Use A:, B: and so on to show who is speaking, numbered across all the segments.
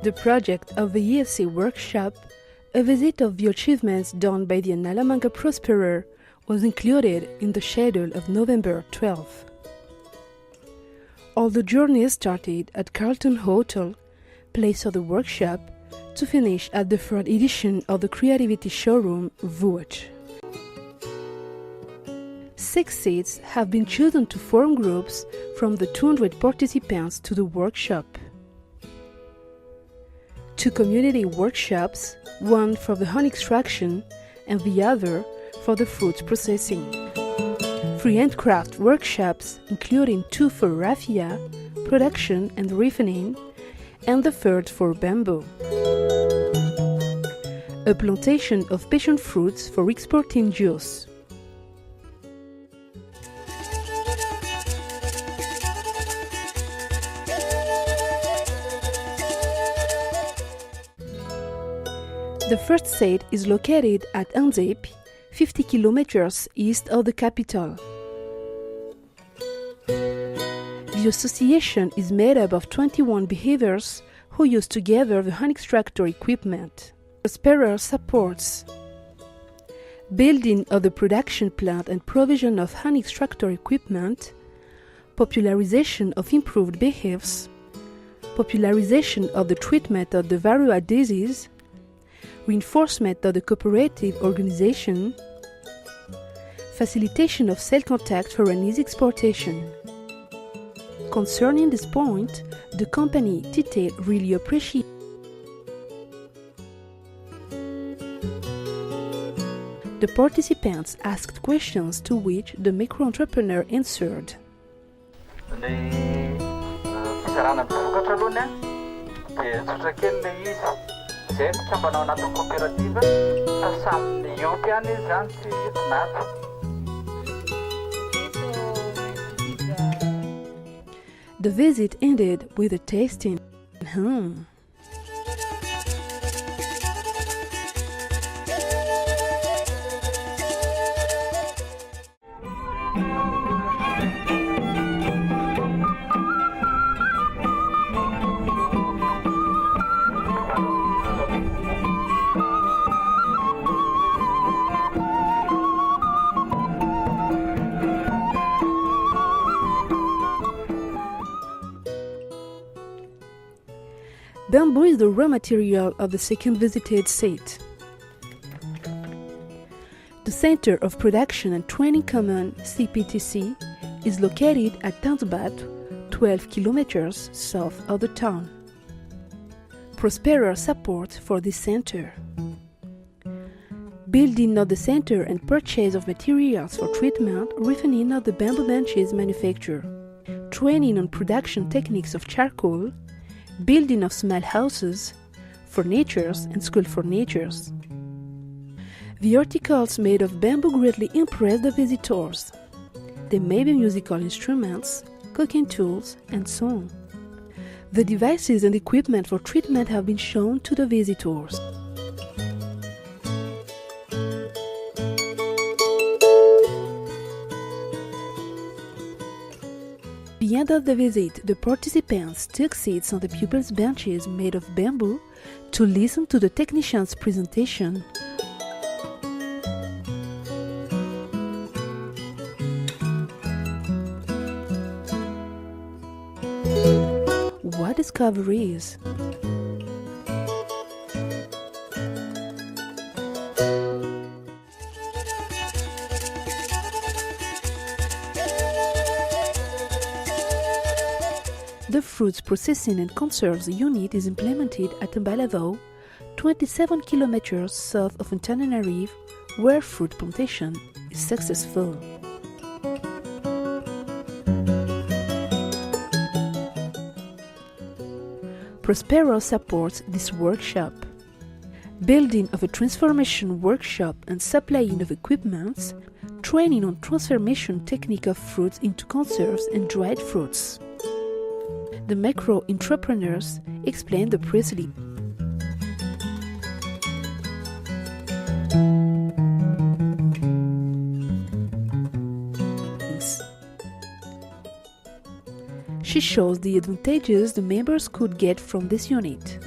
A: the project of the ESA workshop, a visit of the achievements done by the Analamanga Prosperer was included in the schedule of November 12. All the journey started at Carlton Hotel, place of the workshop, to finish at the third edition of the creativity showroom Vouch. 6 seats have been chosen to form groups from the 200 participants to the workshop. 2 community workshops, one for the honey extraction and the other for the fruit processing. 3 handcraft workshops, including 2 for raffia, production and refining, and the third for bamboo. A plantation of passion fruits for exporting juice. The first set is located at Anzep, 50 kilometers east of the capital. The association is made up of 21 behaviours who use together the honey extractor equipment. Prosperer supports building of the production plant and provision of honey extractor equipment, popularization of improved behaves, popularization of the treatment of the varroa disease, reinforcement of the cooperative organization, facilitation of cell contact for an easy exportation. Concerning this point, the company Tite really appreciates. The participants asked questions to which the micro-entrepreneur answered. The visit ended with a tasting. Bamboo is the raw material of the second visited site. The Center of Production and Training Common, CPTC, is located at Tanzbat, 12 kilometers south of the town. Prosperer support for this center. Building of the center and purchase of materials for treatment, refining of the bamboo benches manufacture. Training on production techniques of charcoal, building of small houses, furnitures and school furnitures. The articles made of bamboo greatly impressed the visitors. They may be musical instruments, cooking tools, and so on. The devices and equipment for treatment have been shown to the visitors. At the end of the visit, the participants took seats on the pupils' benches made of bamboo to listen to the technician's presentation. What discoveries! The fruits processing and conserves unit is implemented at Mbalavo, 27 kilometers south of Antananarivo, where fruit plantation is successful. Prospero supports this workshop. Building of a transformation workshop and supplying of equipments, training on transformation technique of fruits into conserves and dried fruits. The micro-entrepreneurs explain the precisely. She shows the advantages the members could get from this unit.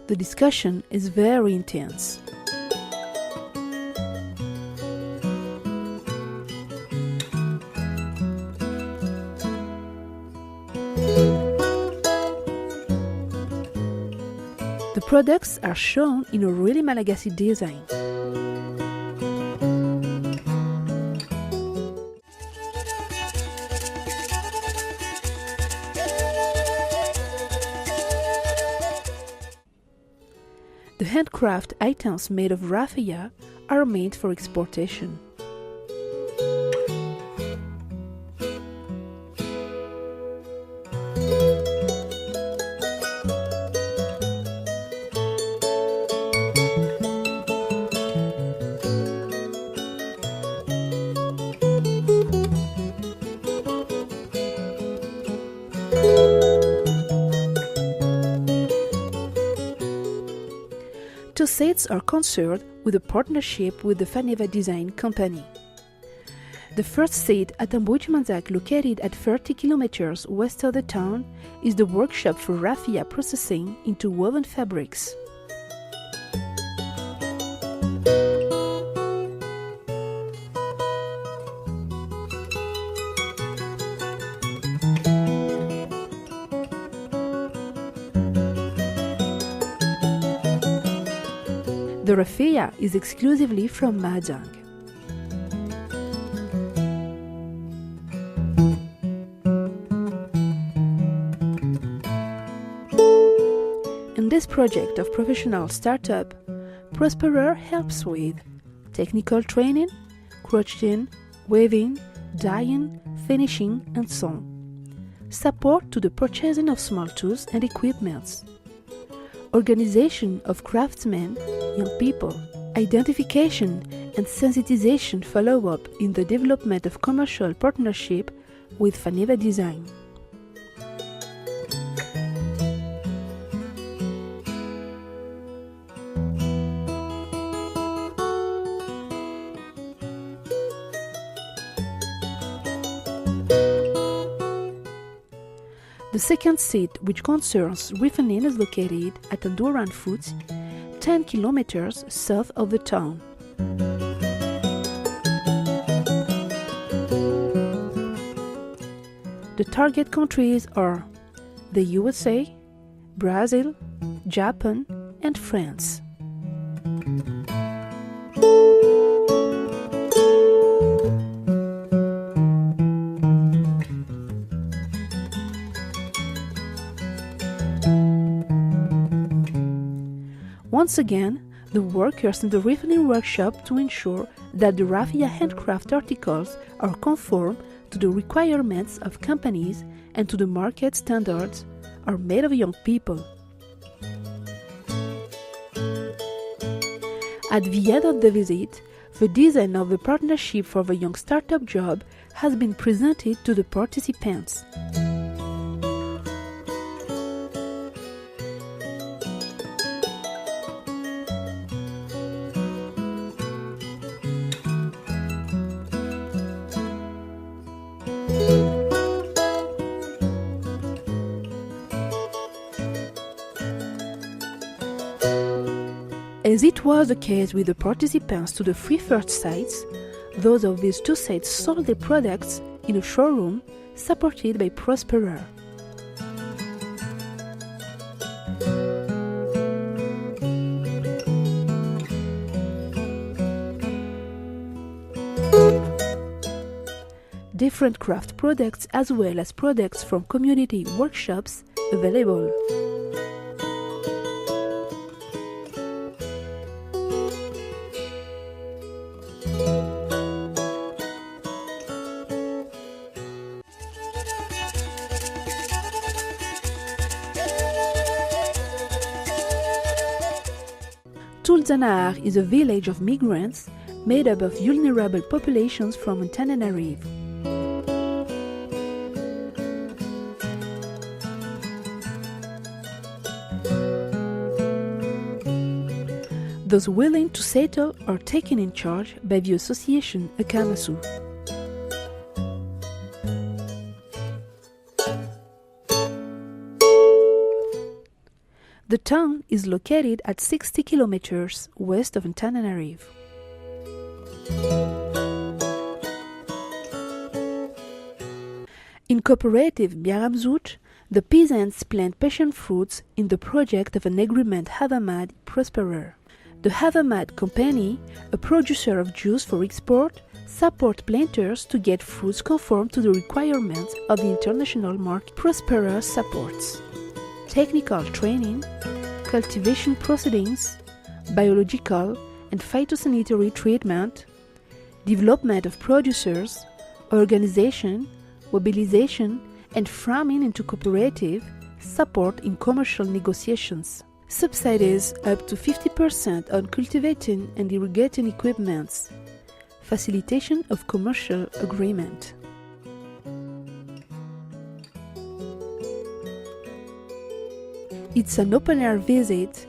A: The discussion is very intense. The products are shown in a really Malagasy design. The handcraft items made of raffia are made for exportation. Two sets are concerned with a partnership with the Faneva Design Company. The first set at Amboijimanzak, located at 30 kilometers west of the town, is the workshop for raffia processing into woven fabrics. The raffia is exclusively from Mahjong. In this project of professional startup, Prosperer helps with technical training, crochet, weaving, dyeing, finishing, and so on. Support to the purchasing of small tools and equipments. Organization of craftsmen, young people, identification and sensitization follow-up in the development of commercial partnership with Faneva Design. The second seat, which concerns Riffanin, is located at Andoran Foot, 10 kilometers south of the town. The target countries are the USA, Brazil, Japan, and France. Once again, the workers in the Riffanin workshop to ensure that the raffia handcraft articles are conform to the requirements of companies and to the market standards are made of young people. At the end of the visit, the design of the partnership for the young startup job has been presented to the participants. As it was the case with the participants to the three first sites, those of these two sites sold their products in a showroom supported by Prosperer. Different craft products as well as products from community workshops available. Tulzanaar is a village of migrants made up of vulnerable populations from Antananarivo. Those willing to settle are taken in charge by the association Akamasu. The town is located at 60 kilometers west of Antananarivo. In cooperative Biaramzout, the peasants plant passion fruits in the project of an agreement Havamad Prosperer. The Havamad company, a producer of juice for export, support planters to get fruits conform to the requirements of the international market. Prosperer supports technical training, cultivation proceedings, biological and phytosanitary treatment, development of producers, organization, mobilization, and farming into cooperative, support in commercial negotiations. Subsidies up to 50% on cultivating and irrigating equipments. Facilitation of commercial agreement. It's an open-air visit.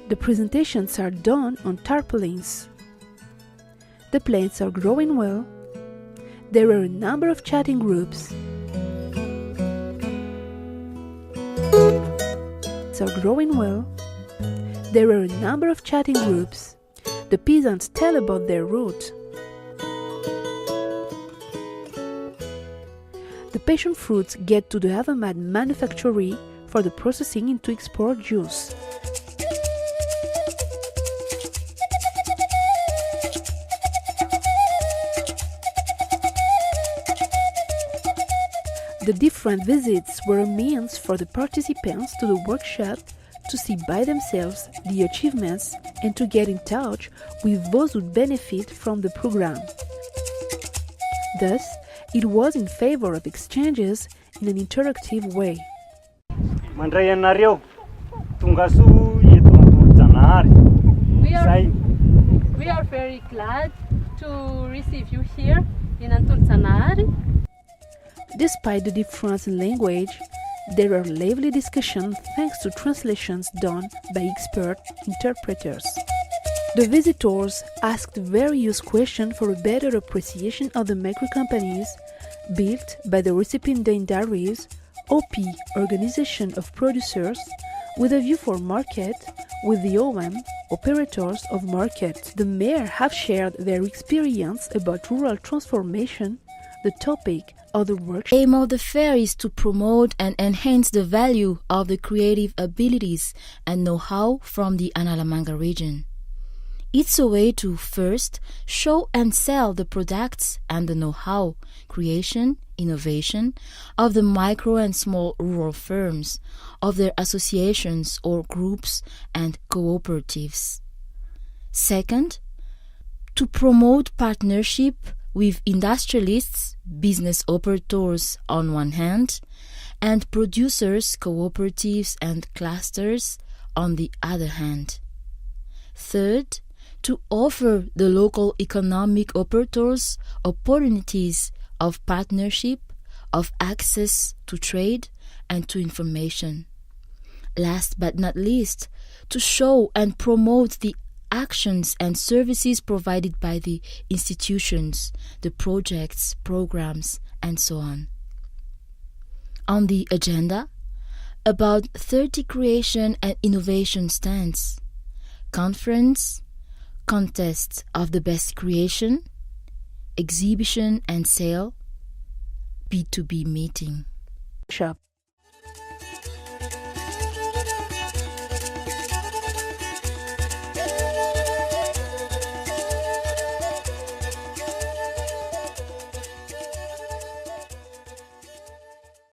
A: The presentations are done on tarpaulins. The plants are growing well. There are a number of chatting groups. Are growing well. There are a number of chatting groups. The peasants tell about their route. The passion fruits get to the Havamad manufactory for the processing into export juice. The different visits were a means for the participants to the workshop to see by themselves the achievements and to get in touch with those who benefit from the program. Thus, it was in favor of exchanges in an interactive way.
B: We are very glad to receive you here in Antulzanari.
A: Despite the difference in language, there are lively discussions thanks to translations done by expert interpreters. The visitors asked various questions for a better appreciation of the micro-companies built by the recipient dairies, OP, Organization of Producers, with a view for market, with the OM, Operators of Market. The mayor have shared their experience about rural transformation, the topic of the workshop.
C: The aim of the fair is to promote and enhance the value of the creative abilities and know-how from the Analamanga region. It's a way to first show and sell the products and the know-how, creation, innovation of the micro and small rural firms, of their associations or groups and cooperatives. Second, to promote partnership with industrialists, business operators on one hand, and producers, cooperatives and clusters on the other hand. Third, to offer the local economic operators opportunities of partnership, of access to trade and to information. Last but not least, to show and promote the actions and services provided by the institutions, the projects, programs, and so on. On the agenda, about 30 creation and innovation stands, conference, contest of the best creation, exhibition and sale, B2B meeting.
A: Shop.